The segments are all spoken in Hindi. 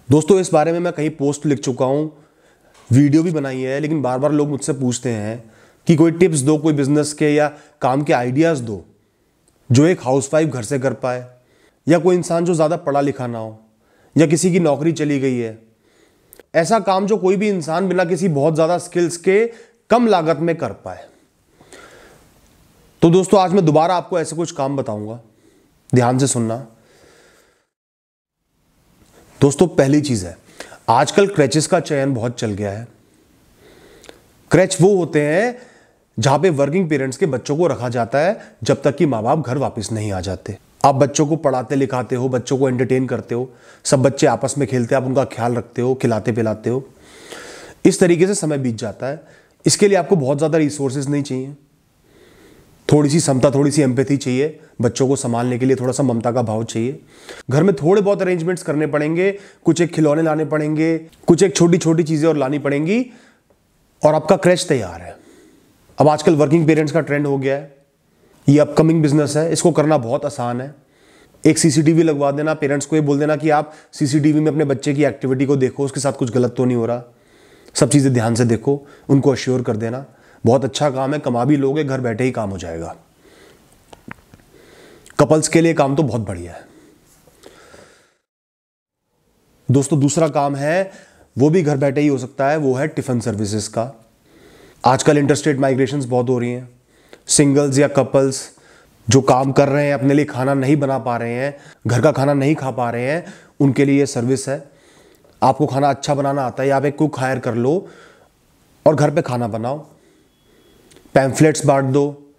दोस्तों इस बारे में मैं कहीं पोस्ट लिख चुका हूँ, वीडियो भी बनाई है, लेकिन बार बार लोग मुझसे पूछते हैं कि कोई टिप्स दो, कोई बिजनेस के या काम के आइडियाज़ दो जो एक हाउसवाइफ घर से कर पाए, या कोई इंसान जो ज़्यादा पढ़ा लिखा ना हो, या किसी की नौकरी चली गई है। ऐसा काम जो कोई भी इंसान बिना किसी बहुत ज़्यादा स्किल्स के कम लागत में कर पाए। तो दोस्तों आज मैं दोबारा आपको ऐसे कुछ काम बताऊंगा, ध्यान से सुनना। दोस्तों पहली चीज है, आजकल क्रैचेस का चयन बहुत चल गया है। क्रैच वो होते हैं जहां पे वर्किंग पेरेंट्स के बच्चों को रखा जाता है जब तक कि माँ बाप घर वापस नहीं आ जाते। आप बच्चों को पढ़ाते लिखाते हो, बच्चों को एंटरटेन करते हो, सब बच्चे आपस में खेलते हैं, आप उनका ख्याल रखते हो, खिलाते पिलाते हो। इस तरीके से समय बीत जाता है। इसके लिए आपको बहुत ज़्यादा रिसोर्सेज नहीं चाहिए, थोड़ी सी समता, थोड़ी सी एम्पैथी चाहिए। बच्चों को संभालने के लिए थोड़ा सा ममता का भाव चाहिए। घर में थोड़े बहुत अरेंजमेंट्स करने पड़ेंगे, कुछ एक खिलौने लाने पड़ेंगे, कुछ एक छोटी छोटी चीज़ें और लानी पड़ेंगी, और आपका क्रैच तैयार है। अब आजकल वर्किंग पेरेंट्स का ट्रेंड हो गया है, ये अपकमिंग बिजनेस है, इसको करना बहुत आसान है। एक सीसीटीवी लगवा देना, पेरेंट्स को ये बोल देना कि आप सीसीटीवी में अपने बच्चे की एक्टिविटी को देखो, उसके साथ कुछ गलत तो नहीं हो रहा, सब चीज़ें ध्यान से देखो, उनको अश्योर कर देना। बहुत अच्छा काम है, कमा भी लोगे, घर बैठे ही काम हो जाएगा। कपल्स के लिए काम तो बहुत बढ़िया है। दोस्तों दूसरा काम है, वो भी घर बैठे ही हो सकता है, वो है टिफिन सर्विसेज का। आजकल इंटरस्टेट माइग्रेशंस बहुत हो रही हैं। सिंगल्स या कपल्स जो काम कर रहे हैं, अपने लिए खाना नहीं बना पा रहे हैं, घर का खाना नहीं खा पा रहे हैं, उनके लिए ये सर्विस है। आपको खाना अच्छा बनाना आता है, आप एक कुक हायर कर लो और घर पे खाना बनाओ। पैम्फलेट्स बांट दो,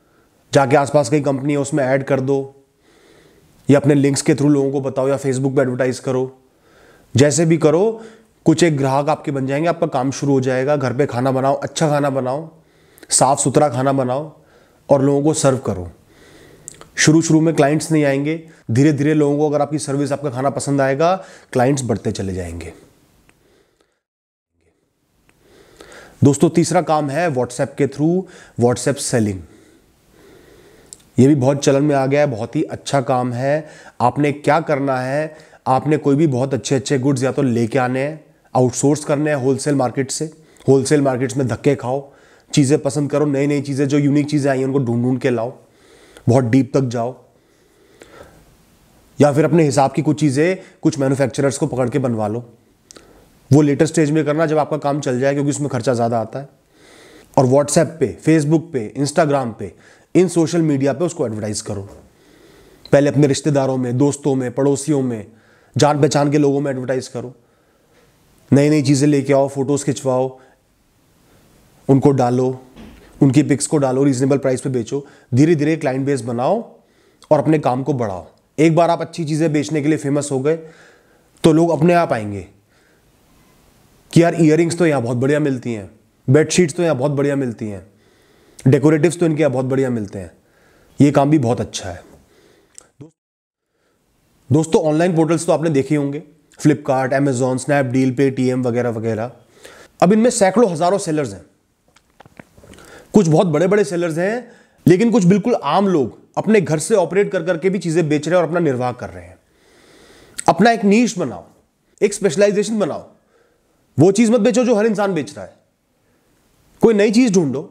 जाके आसपास कई कंपनी है उसमें ऐड कर दो, या अपने लिंक्स के थ्रू लोगों को बताओ, या फेसबुक पे एडवर्टाइज करो। जैसे भी करो, कुछ एक ग्राहक आपके बन जाएंगे, आपका काम शुरू हो जाएगा। घर पे खाना बनाओ, अच्छा खाना बनाओ, साफ सुथरा खाना बनाओ और लोगों को सर्व करो। शुरू शुरू में क्लाइंट्स नहीं आएंगे, धीरे धीरे लोगों को अगर आपकी सर्विस, आपका खाना पसंद आएगा, क्लाइंट्स बढ़ते चले जाएंगे। दोस्तों तीसरा काम है व्हाट्सएप के थ्रू व्हाट्सएप सेलिंग। ये भी बहुत चलन में आ गया है, बहुत ही अच्छा काम है। आपने क्या करना है, आपने कोई भी बहुत अच्छे अच्छे गुड्स या तो लेके आने हैं, आउटसोर्स करने हैं होलसेल मार्केट से। होलसेल मार्केट्स में धक्के खाओ, चीज़ें पसंद करो, नई नई चीज़ें, जो यूनिक चीज़ें आई हैं उनको ढूंढ ढूंढ के लाओ, बहुत डीप तक जाओ। या फिर अपने हिसाब की कुछ चीज़ें कुछ मैन्युफैक्चरर्स को पकड़ के बनवा लो। वो लेटर स्टेज में करना जब आपका काम चल जाए, क्योंकि उसमें खर्चा ज़्यादा आता है। और व्हाट्सएप पे, फेसबुक पे, इंस्टाग्राम पे, इन सोशल मीडिया पे उसको एडवर्टाइज करो। पहले अपने रिश्तेदारों में, दोस्तों में, पड़ोसियों में, जान पहचान के लोगों में एडवर्टाइज करो। नई नई चीज़ें लेके आओ, फोटोज़ खिंचवाओ, उनको डालो, उनकी पिक्स को डालो, रीजनेबल प्राइस पे बेचो। धीरे धीरे क्लाइंट बेस बनाओ और अपने काम को बढ़ाओ। एक बार आप अच्छी चीज़ें बेचने के लिए फेमस हो गए तो लोग अपने आप आएंगे कि यार ईयरिंग्स तो यहाँ बहुत बढ़िया मिलती हैं, बेडशीट्स तो यहाँ बहुत बढ़िया मिलती हैं, डेकोरेटिव्स तो इनके यहाँ बहुत बढ़िया मिलते हैं, ये काम भी बहुत अच्छा है। दोस्तों ऑनलाइन पोर्टल्स तो आपने देखे होंगे, फ्लिपकार्ट, अमेजॉन, स्नैपडील, पेटीएम वगैरह वगैरह। अब इनमें सैकड़ों हजारों सेलर्स हैं। कुछ बहुत बड़े बड़े सेलर्स हैं, लेकिन कुछ बिल्कुल आम लोग अपने घर से ऑपरेट कर करके भी चीजें बेच रहे हैं और अपना निर्वाह कर रहे हैं। अपना एक नीश बनाओ, एक स्पेशलाइजेशन बनाओ। वो चीज मत बेचो जो हर इंसान बेच रहा है, कोई नई चीज ढूंढो।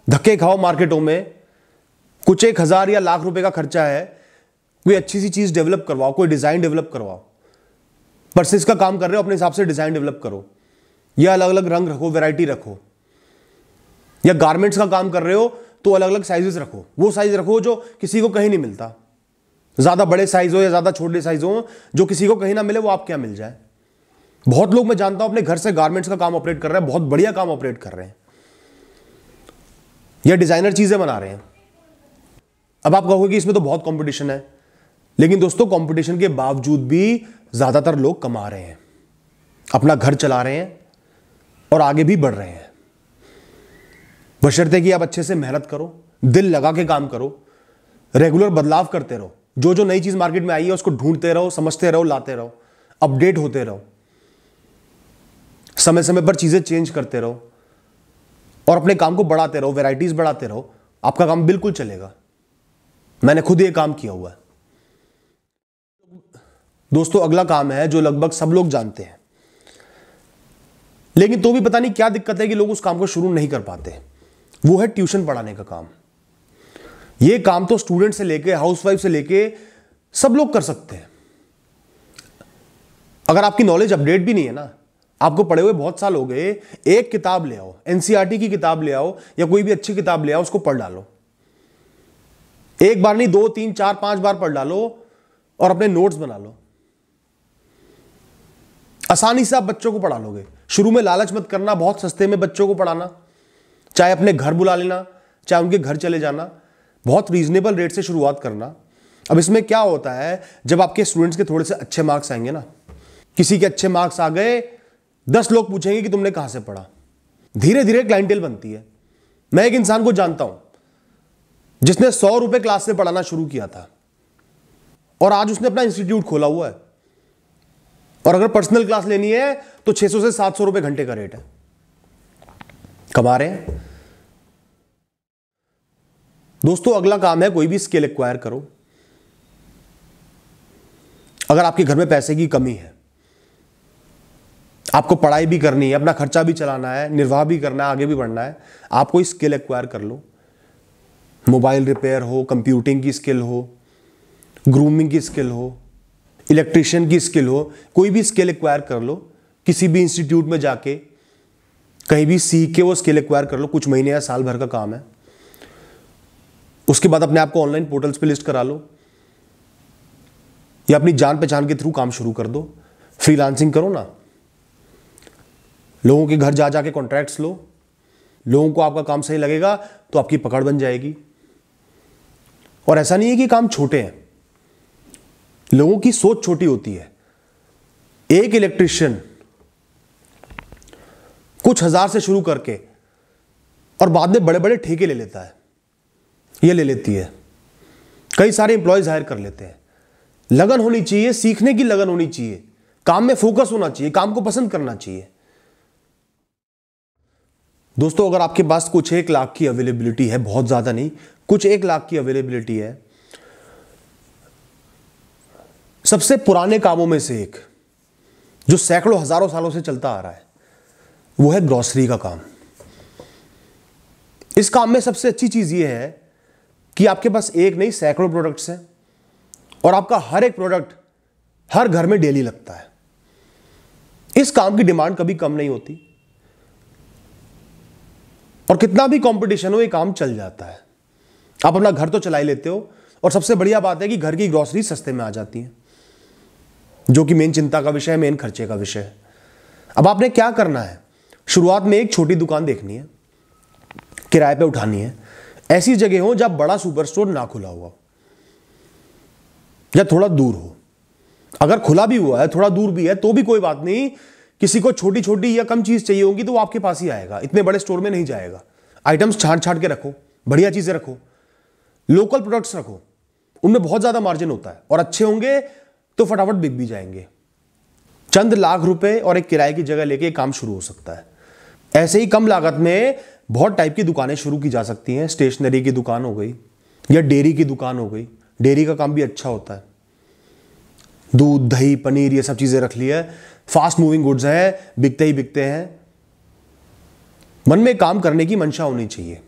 धक्के खाओ मार्केटों में, कुछ 1,000 या लाख रुपए का खर्चा है, कोई अच्छी सी चीज डेवलप करवाओ, कोई डिजाइन डेवलप करवाओ। पर्सेस का काम कर रहे हो, अपने हिसाब से डिजाइन डेवलप करो, या अलग अलग रंग रखो, वैरायटी रखो। या गारमेंट्स का काम कर रहे हो तो अलग अलग साइजेस रखो, वो साइज रखो जो किसी को कहीं नहीं मिलता। ज्यादा बड़े साइज हो या ज्यादा छोटे साइज हो, जो किसी को कहीं ना मिले वो आपके यहां मिल जाए। बहुत लोग मैं जानता हूं अपने घर से गारमेंट्स का काम ऑपरेट कर रहे हैं, बहुत बढ़िया काम ऑपरेट कर रहे हैं, या डिजाइनर चीजें बना रहे हैं। अब आप कहोगे कि इसमें तो बहुत कंपटीशन है, लेकिन दोस्तों कंपटीशन के बावजूद भी ज्यादातर लोग कमा रहे हैं, अपना घर चला रहे हैं और आगे भी बढ़ रहे हैं। बशर्ते कि आप अच्छे से मेहनत करो, दिल लगा के काम करो, रेगुलर बदलाव करते रहो, जो जो नई चीज मार्केट में आई है उसको ढूंढते रहो, समझते रहो, लाते रहो, अपडेट होते रहो, समय समय पर चीजें चेंज करते रहो और अपने काम को बढ़ाते रहो, वैरायटीज बढ़ाते रहो। आपका काम बिल्कुल चलेगा। मैंने खुद ये काम किया हुआ है। दोस्तों अगला काम है जो लगभग सब लोग जानते हैं, लेकिन तो भी पता नहीं क्या दिक्कत है कि लोग उस काम को शुरू नहीं कर पाते। वो है ट्यूशन पढ़ाने का काम। ये काम तो स्टूडेंट से लेके हाउसवाइफ से लेके सब लोग कर सकते हैं। अगर आपकी नॉलेज अपडेट भी नहीं है ना, आपको पढ़े हुए बहुत साल हो गए, एक किताब ले आओ, एनसीईआरटी की किताब ले आओ या कोई भी अच्छी किताब ले आओ, उसको पढ़ डालो। एक बार नहीं, 2 3 4 5 बार पढ़ डालो और अपने नोट्स बना लो। आसानी से आप बच्चों को पढ़ा लोगे। शुरू में लालच मत करना बहुत सस्ते में बच्चों को पढ़ाना, चाहे अपने घर बुला लेना, चाहे उनके घर चले जाना, बहुत रीजनेबल रेट से शुरुआत करना। अब इसमें क्या होता है, जब आपके स्टूडेंट्स के थोड़े से अच्छे मार्क्स आएंगे ना, किसी के अच्छे मार्क्स आ गए, 10 लोग पूछेंगे कि तुमने कहां से पढ़ा। धीरे धीरे क्लाइंटेल बनती है। मैं एक इंसान को जानता हूं जिसने 100 रुपए क्लास से पढ़ाना शुरू किया था और आज उसने अपना इंस्टीट्यूट खोला हुआ है, और अगर पर्सनल क्लास लेनी है तो 600 से 700 रुपए घंटे का रेट है। कमा रहे हैं। दोस्तों अगला काम है कोई भी स्किल एक्वायर करो। अगर आपके घर में पैसे की कमी है, आपको पढ़ाई भी करनी है, अपना खर्चा भी चलाना है, निर्वाह भी करना है, आगे भी बढ़ना है, आप कोई स्किल एक्वायर कर लो। मोबाइल रिपेयर हो, कंप्यूटिंग की स्किल हो, ग्रूमिंग की स्किल हो, इलेक्ट्रिशियन की स्किल हो, कोई भी स्किल एक्वायर कर लो। किसी भी इंस्टीट्यूट में जाके कहीं भी सीख के वो स्किल एक्वायर कर लो। कुछ महीने या साल भर का काम है। उसके बाद अपने आप को ऑनलाइन पोर्टल्स पे लिस्ट करा लो या अपनी जान पहचान के थ्रू काम शुरू कर दो। फ्रीलांसिंग करो ना, लोगों के घर जा जाके कॉन्ट्रैक्ट्स लो। लोगों को आपका काम सही लगेगा तो आपकी पकड़ बन जाएगी। और ऐसा नहीं है कि काम छोटे हैं, लोगों की सोच छोटी होती है। एक इलेक्ट्रिशियन कुछ हजार से शुरू करके और बाद में बड़े बड़े ठेके ले लेता है, ये ले लेती है, कई सारे एम्प्लॉयज हायर कर लेते हैं। लगन होनी चाहिए, सीखने की लगन होनी चाहिए, काम में फोकस होना चाहिए, काम को पसंद करना चाहिए। दोस्तों अगर आपके पास कुछ 1 लाख की अवेलेबिलिटी है, बहुत ज्यादा नहीं, कुछ 1 लाख की अवेलेबिलिटी है, सबसे पुराने कामों में से एक जो सैकड़ों हजारों सालों से चलता आ रहा है वो है ग्रोसरी का काम। इस काम में सबसे अच्छी चीज यह है कि आपके पास एक नहीं सैकड़ों प्रोडक्ट्स हैं और आपका हर एक प्रोडक्ट हर घर में डेली लगता है। इस काम की डिमांड कभी कम नहीं होती और कितना भी कंपटीशन हो ये काम चल जाता है। आप अपना घर तो चला ही लेते हो और सबसे बढ़िया बात है कि घर की ग्रोसरी सस्ते में आ जाती है, जो कि मेन चिंता का विषय है, मेन खर्चे का विषय है। अब आपने क्या करना है, शुरुआत में एक छोटी दुकान देखनी है, किराए पे उठानी है। ऐसी जगह हो जहां बड़ा सुपर स्टोर ना खुला हुआ या थोड़ा दूर हो। अगर खुला भी हुआ है, थोड़ा दूर भी है, तो भी कोई बात नहीं। किसी को छोटी छोटी या कम चीज चाहिए होगी तो वो आपके पास ही आएगा, इतने बड़े स्टोर में नहीं जाएगा। आइटम्स छांट छांट के रखो, बढ़िया चीजें रखो, लोकल प्रोडक्ट्स रखो, उनमें बहुत ज्यादा मार्जिन होता है और अच्छे होंगे तो फटाफट बिक भी जाएंगे। चंद लाख रुपए और एक किराए की जगह लेके काम शुरू हो सकता है। ऐसे ही कम लागत में बहुत टाइप की दुकानें शुरू की जा सकती हैं। स्टेशनरी की दुकान हो गई या डेयरी की दुकान हो गई। डेयरी का काम भी अच्छा होता है, दूध दही पनीर ये सब चीजें रख ली है, फास्ट मूविंग गुड्स हैं, बिकते ही बिकते हैं। मन में काम करने की मंशा होनी चाहिए।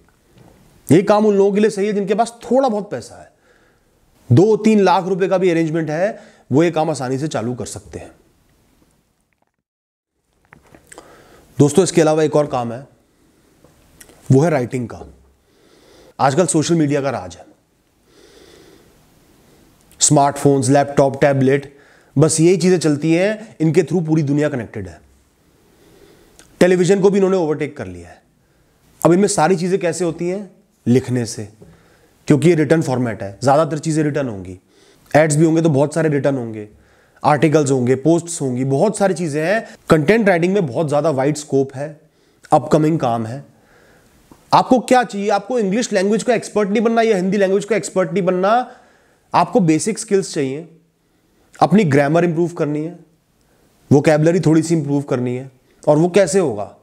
ये काम उन लोगों के लिए सही है जिनके पास थोड़ा बहुत पैसा है, 2-3 लाख रुपए का भी अरेंजमेंट है, वो ये काम आसानी से चालू कर सकते हैं। दोस्तों इसके अलावा एक और काम है, वो है राइटिंग का। आजकल सोशल मीडिया का राज है। स्मार्टफोन्स, लैपटॉप, टैबलेट, बस यही चीजें चलती हैं, इनके थ्रू पूरी दुनिया कनेक्टेड है। टेलीविजन को भी इन्होंने ओवरटेक कर लिया है। अब इनमें सारी चीजें कैसे होती हैं? लिखने से, क्योंकि ये रिटर्न फॉर्मेट है, ज्यादातर चीजें रिटर्न होंगी। एड्स भी होंगे तो बहुत सारे रिटर्न होंगे, आर्टिकल्स होंगे, पोस्ट्स होंगी, बहुत सारी चीजें हैं। कंटेंट राइटिंग में बहुत ज्यादा वाइड स्कोप है, अपकमिंग काम है। आपको क्या चाहिए? आपको इंग्लिश लैंग्वेज का एक्सपर्ट नहीं बनना या हिंदी लैंग्वेज का एक्सपर्ट नहीं बनना। आपको बेसिक स्किल्स चाहिए, अपनी ग्रामर इंप्रूव करनी है, वोकैबुलरी थोड़ी सी इंप्रूव करनी है। और वो कैसे होगा?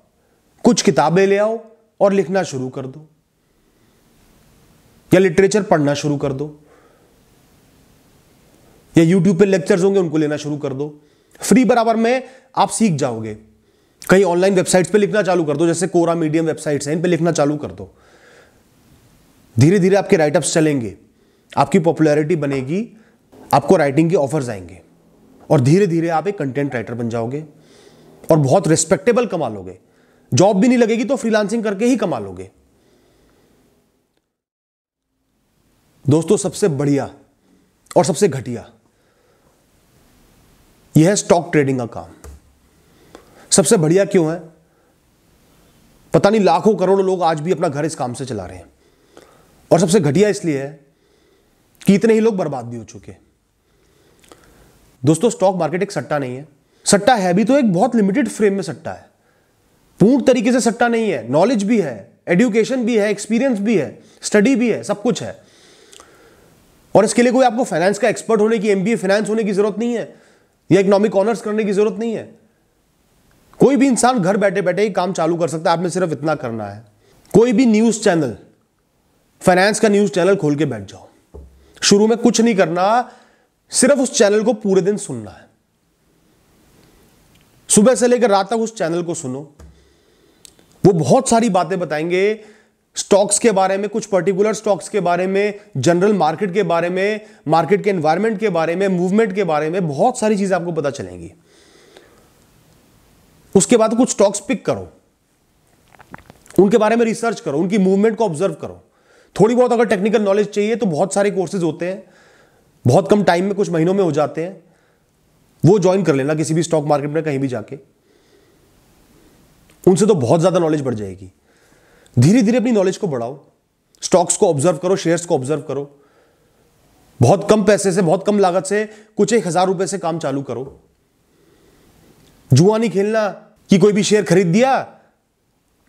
कुछ किताबें ले आओ और लिखना शुरू कर दो या लिटरेचर पढ़ना शुरू कर दो। या यूट्यूब पे लेक्चर्स होंगे उनको लेना शुरू कर दो। फ्री बराबर में आप सीख जाओगे। कहीं ऑनलाइन वेबसाइट्स पे लिखना चालू कर दो, जैसे कोरा मीडियम वेबसाइट्स हैं, इन पे लिखना चालू कर दो। धीरे धीरे आपके राइटअप्स चलेंगे, आपकी पॉपुलैरिटी बनेगी, आपको राइटिंग के ऑफर्स आएंगे और धीरे धीरे आप एक कंटेंट राइटर बन जाओगे और बहुत रिस्पेक्टेबल कमा लोगे। जॉब भी नहीं लगेगी तो फ्रीलांसिंग करके ही कमा लोगे। दोस्तों, सबसे बढ़िया और सबसे घटिया यह है स्टॉक ट्रेडिंग का काम। सबसे बढ़िया क्यों है? पता नहीं लाखों करोड़ों लोग आज भी अपना घर इस काम से चला रहे हैं। और सबसे घटिया इसलिए है कि इतने ही लोग बर्बाद भी हो चुके। दोस्तों, स्टॉक मार्केट एक सट्टा नहीं है। सट्टा है भी तो एक बहुत लिमिटेड फ्रेम में सट्टा है, पूर्ण तरीके से सट्टा नहीं है। नॉलेज भी है, एजुकेशन भी है, एक्सपीरियंस भी है, स्टडी भी है, सब कुछ है। और इसके लिए कोई आपको फाइनेंस का एक्सपर्ट होने की, एमबीए फाइनेंस होने की जरूरत नहीं है या इकोनॉमिक ऑनर्स करने की जरूरत नहीं है। कोई भी इंसान घर बैठे बैठे ही काम चालू कर सकता है। आपने सिर्फ इतना करना है, कोई भी न्यूज चैनल, फाइनेंस का न्यूज चैनल खोल के बैठ जाओ। शुरू में कुछ नहीं करना, सिर्फ उस चैनल को पूरे दिन सुनना है। सुबह से लेकर रात तक उस चैनल को सुनो। वो बहुत सारी बातें बताएंगे स्टॉक्स के बारे में, कुछ पर्टिकुलर स्टॉक्स के बारे में, जनरल मार्केट के बारे में, मार्केट के एनवायरनमेंट के बारे में, मूवमेंट के बारे में, बहुत सारी चीजें आपको पता चलेंगी। उसके बाद कुछ स्टॉक्स पिक करो, उनके बारे में रिसर्च करो, उनकी मूवमेंट को ऑब्जर्व करो। थोड़ी बहुत अगर टेक्निकल नॉलेज चाहिए तो बहुत सारे कोर्सेज होते हैं, बहुत कम टाइम में, कुछ महीनों में हो जाते हैं। वो ज्वाइन कर लेना किसी भी स्टॉक मार्केट में, कहीं भी जाके। उनसे तो बहुत ज्यादा नॉलेज बढ़ जाएगी। धीरे धीरे अपनी नॉलेज को बढ़ाओ, स्टॉक्स को ऑब्जर्व करो, शेयर्स को ऑब्जर्व करो। बहुत कम पैसे से, बहुत कम लागत से, कुछ 1,000 रुपए से काम चालू करो। जुआ नहीं खेलना कि कोई भी शेयर खरीद दिया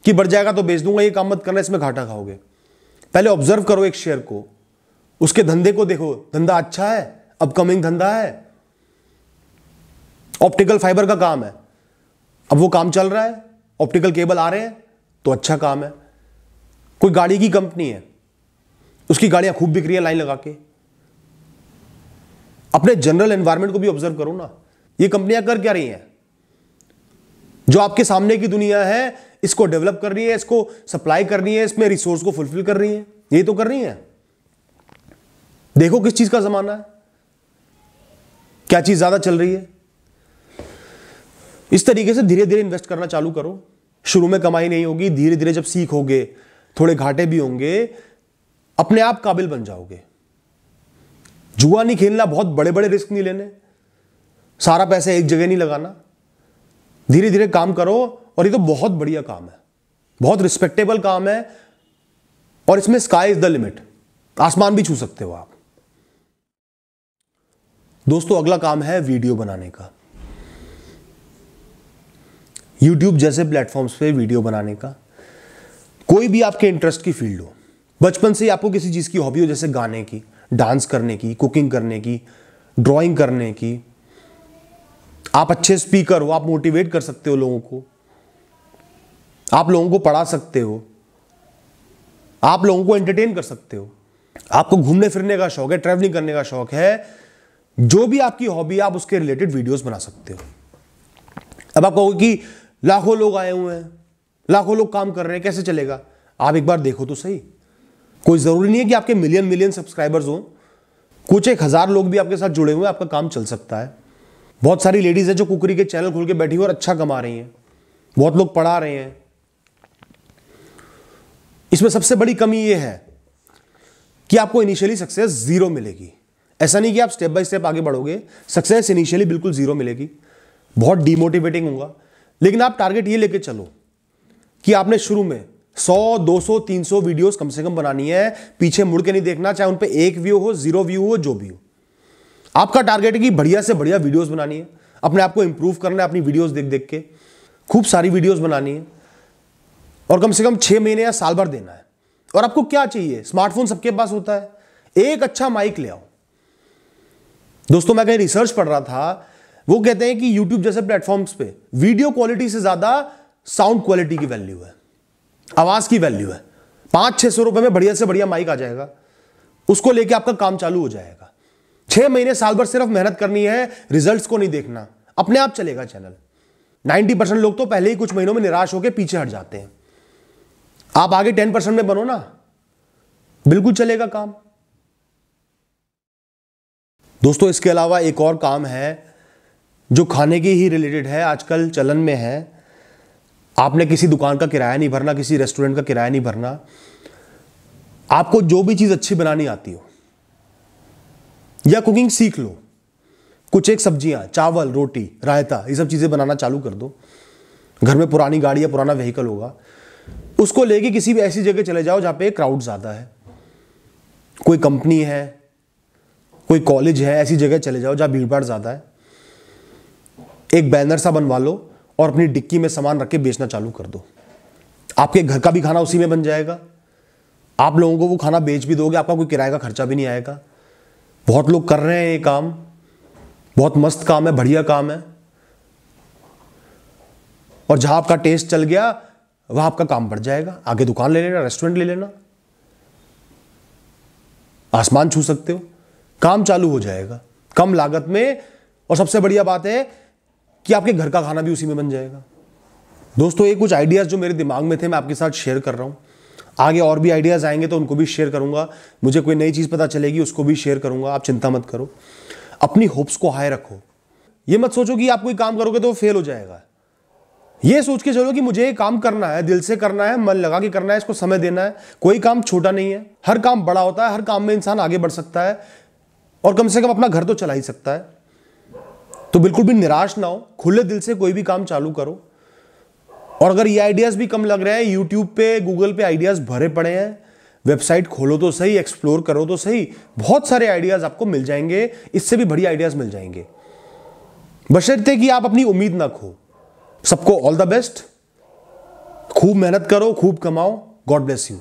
कि बढ़ जाएगा तो बेच दूंगा, ये काम मत करना, इसमें घाटा खाओगे। पहले ऑब्जर्व करो एक शेयर को, उसके धंधे को देखो, धंधा अच्छा है, अपकमिंग धंधा है, ऑप्टिकल फाइबर का काम है, अब वो काम चल रहा है, ऑप्टिकल केबल आ रहे हैं तो अच्छा काम है। कोई गाड़ी की कंपनी है, उसकी गाड़ियां खूब बिक रही है लाइन लगा के। अपने जनरल एनवायरनमेंट को भी ऑब्जर्व करो ना, ये कंपनियां कर क्या रही हैं? जो आपके सामने की दुनिया है इसको डेवलप कर रही है, इसको सप्लाई कर रही है, इसमें रिसोर्स को फुलफिल कर रही है, ये तो कर रही है। देखो किस चीज का जमाना है, क्या चीज ज्यादा चल रही है। इस तरीके से धीरे धीरे इन्वेस्ट करना चालू करो। शुरू में कमाई नहीं होगी, धीरे धीरे जब सीखोगे, थोड़े घाटे भी होंगे, अपने आप काबिल बन जाओगे। जुआ नहीं खेलना, बहुत बड़े बड़े रिस्क नहीं लेने, सारा पैसा एक जगह नहीं लगाना। धीरे धीरे काम करो और ये तो बहुत बढ़िया काम है, बहुत रिस्पेक्टेबल काम है और इसमें स्काई इज द लिमिट, आसमान भी छू सकते हो आप। दोस्तों, अगला काम है वीडियो बनाने का। YouTube जैसे प्लेटफॉर्म्स पे वीडियो बनाने का। कोई भी आपके इंटरेस्ट की फील्ड हो, बचपन से ही आपको किसी चीज की हॉबी हो, जैसे गाने की, डांस करने की, कुकिंग करने की, ड्राइंग करने की, आप अच्छे स्पीकर हो, आप मोटिवेट कर सकते हो लोगों को, आप लोगों को पढ़ा सकते हो, आप लोगों को एंटरटेन कर सकते हो, आपको घूमने फिरने का शौक है, ट्रैवलिंग करने का शौक है, जो भी आपकी हॉबी है आप उसके रिलेटेड वीडियोस बना सकते हो। अब आप कहोगे कि लाखों लोग आए हुए हैं, लाखों लोग काम कर रहे हैं, कैसे चलेगा? आप एक बार देखो तो सही। कोई जरूरी नहीं है कि आपके मिलियन सब्सक्राइबर्स हो, कुछ 1,000 लोग भी आपके साथ जुड़े हुए हैं, आपका काम चल सकता है। बहुत सारी लेडीज हैं जो कुकरी के चैनल खोल के बैठी हुई और अच्छा कमा रही हैं, बहुत लोग पढ़ा रहे हैं। इसमें सबसे बड़ी कमी यह है कि आपको इनिशियली सक्सेस जीरो मिलेगी। ऐसा नहीं कि आप स्टेप बाय स्टेप आगे बढ़ोगे, सक्सेस इनिशियली बिल्कुल जीरो मिलेगी, बहुत डीमोटिवेटिंग होगा। लेकिन आप टारगेट ये लेके चलो कि आपने शुरू में 100, 200, 300 वीडियोस कम से कम बनानी है, पीछे मुड़ के नहीं देखना, चाहे उन पे 1 व्यू हो, 0 व्यू हो, जो भी हो। आपका टारगेट है कि बढ़िया से बढ़िया वीडियोस बनानी है, अपने आप को इंप्रूव करना है, अपनी वीडियोस देख देख के खूब सारी वीडियोस बनानी है और कम से कम 6 महीने या साल भर देना है। और आपको क्या चाहिए? स्मार्टफोन सबके पास होता है, एक अच्छा माइक ले आओ। दोस्तों, मैं कहीं रिसर्च पढ़ रहा था, वो कहते हैं कि YouTube जैसे प्लेटफॉर्म्स पे वीडियो क्वालिटी से ज्यादा साउंड क्वालिटी की वैल्यू है, आवाज की वैल्यू है। 500-600 रुपए में बढ़िया से बढ़िया माइक आ जाएगा, उसको लेके आपका काम चालू हो जाएगा। 6 महीने साल भर सिर्फ मेहनत करनी है, रिजल्ट्स को नहीं देखना, अपने आप चलेगा चैनल। 90% लोग तो पहले ही कुछ महीनों में निराश होकर पीछे हट जाते हैं। आप आगे 10% में बनो ना, बिल्कुल चलेगा काम। दोस्तों इसके अलावा एक और काम है जो खाने के ही रिलेटेड है, आजकल चलन में है। आपने किसी दुकान का किराया नहीं भरना, किसी रेस्टोरेंट का किराया नहीं भरना। आपको जो भी चीज अच्छी बनानी आती हो या कुकिंग सीख लो, कुछ एक सब्जियां, चावल, रोटी, रायता, ये सब चीजें बनाना चालू कर दो। घर में पुरानी गाड़ी या पुराना व्हीकल होगा, उसको लेके किसी भी ऐसी जगह चले जाओ जहां पे क्राउड ज्यादा है, कोई कंपनी है, कोई कॉलेज है, ऐसी जगह चले जाओ जहां भीड़ भाड़ ज्यादा है। एक बैनर सा बनवा लो और अपनी डिक्की में सामान रख के बेचना चालू कर दो। आपके घर का भी खाना उसी में बन जाएगा, आप लोगों को वो खाना बेच भी दोगे, आपका कोई किराए का खर्चा भी नहीं आएगा। बहुत लोग कर रहे हैं ये काम, बहुत मस्त काम है, बढ़िया काम है। और जहां आपका टेस्ट चल गया वहां आपका काम बढ़ जाएगा, आगे दुकान ले लेना, रेस्टोरेंट ले लेना, आसमान छू सकते हो, काम चालू हो जाएगा कम लागत में। और सबसे बढ़िया बात है कि आपके घर का खाना भी उसी में बन जाएगा। दोस्तों ये कुछ आइडियाज जो मेरे दिमाग में थे मैं आपके साथ शेयर कर रहा हूं। आगे और भी आइडियाज आएंगे तो उनको भी शेयर करूंगा। मुझे कोई नई चीज पता चलेगी उसको भी शेयर करूंगा, आप चिंता मत करो। अपनी होप्स को हाई रखो, ये मत सोचो कि आप कोई काम करोगे तो फेल हो जाएगा। ये सोच के चलो कि मुझे ये काम करना है, दिल से करना है, मन लगा के करना है, इसको समय देना है। कोई काम छोटा नहीं है, हर काम बड़ा होता है, हर काम में इंसान आगे बढ़ सकता है और कम से कम अपना घर तो चला ही सकता है। तो बिल्कुल भी निराश ना हो, खुले दिल से कोई भी काम चालू करो। और अगर ये आइडियाज भी कम लग रहे हैं, यूट्यूब पे, गूगल पे आइडियाज भरे पड़े हैं, वेबसाइट खोलो तो सही, एक्सप्लोर करो तो सही, बहुत सारे आइडियाज आपको मिल जाएंगे, इससे भी बढ़िया आइडियाज मिल जाएंगे, बशर्ते कि आप अपनी उम्मीद ना खो। सबको ऑल द बेस्ट, खूब मेहनत करो, खूब कमाओ, गॉड ब्लेस यू।